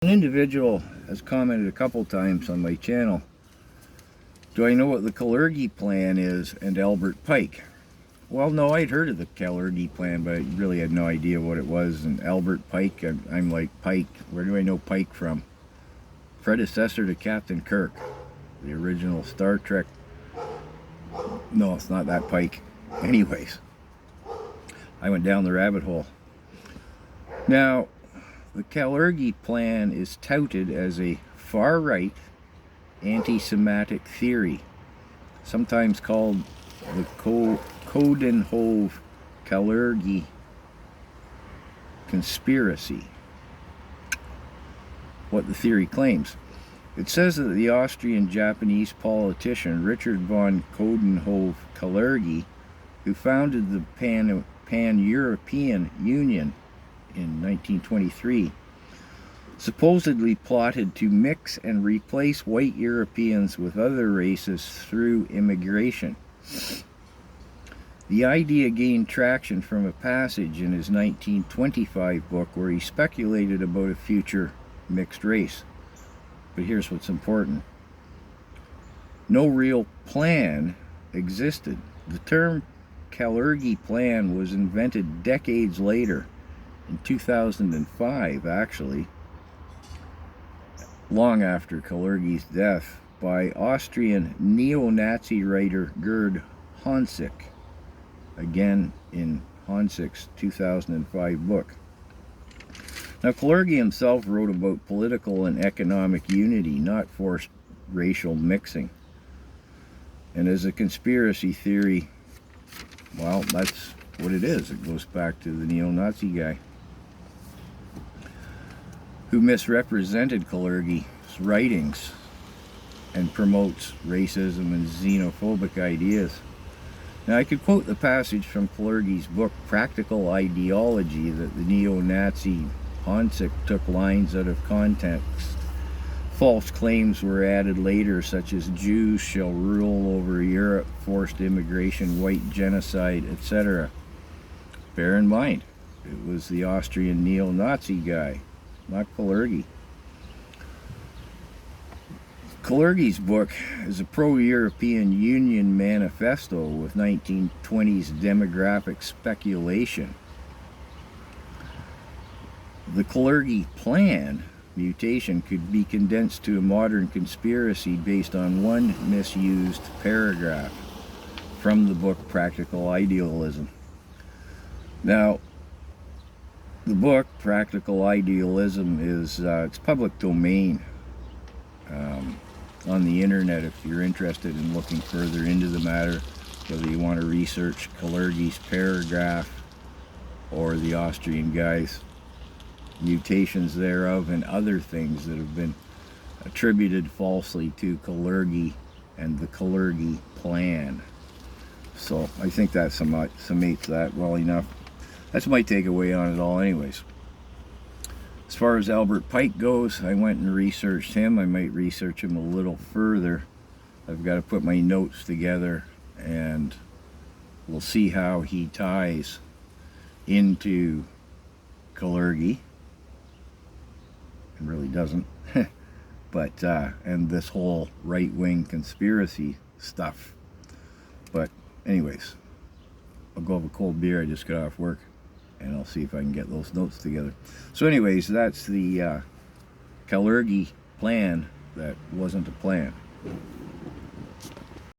An individual has commented a couple times on my channel, do I know what the Kalergi plan is and Albert Pike? Well, no, I'd heard of the Kalergi plan, but I really had no idea what it was. And Albert Pike, I'm like, Pike, where do I know Pike from? Predecessor to Captain Kirk, the original Star Trek. No, it's not that Pike. Anyways, I went down the rabbit hole. Now, the Kalergi plan is touted as a far-right anti-Semitic theory, sometimes called the Coudenhove-Kalergi conspiracy. What the theory claims. It says that the Austrian-Japanese politician Richard von Coudenhove-Kalergi, who founded the Pan-European Union in 1923, supposedly plotted to mix and replace white Europeans with other races through immigration. The idea gained traction from a passage in his 1925 book where he speculated about a future mixed race. But here's what's important. No real plan existed. The term Kalergi plan was invented decades later, in 2005 actually, long after Kalergi's death, by Austrian neo-Nazi writer Gerd Honsick, again in Honsick's 2005 book. Now, Kalergi himself wrote about political and economic unity, not forced racial mixing. And as a conspiracy theory, well, that's what it is. It goes back to the neo-Nazi guy who misrepresented Kalergi's writings and promotes racism and xenophobic ideas. Now, I could quote the passage from Kalergi's book, Practical Ideology, that the neo-Nazi Honsick took lines out of context. False claims were added later, such as Jews shall rule over Europe, forced immigration, white genocide, etc. Bear in mind, it was the Austrian neo-Nazi guy, not Kalergi. Kalergi's book is a pro-European Union manifesto with 1920s demographic speculation. The Kalergi plan mutation could be condensed to a modern conspiracy based on one misused paragraph from the book Practical Idealism. Now, the book Practical Idealism is it's public domain on the internet if you're interested in looking further into the matter, whether you want to research Kalergi's paragraph or the Austrian guy's mutations thereof and other things that have been attributed falsely to Kalergi and the Kalergi plan. So I think that summates that well enough. That's my takeaway on it all anyways. As far as Albert Pike goes, I went and researched him. I might research him a little further. I've got to put my notes together and we'll see how he ties into Kalergi. It really doesn't. But and this whole right-wing conspiracy stuff. But anyways, I'll go have a cold beer. I just got off work and I'll see if I can get those notes together. So anyways, that's the Kalergi plan that wasn't a plan.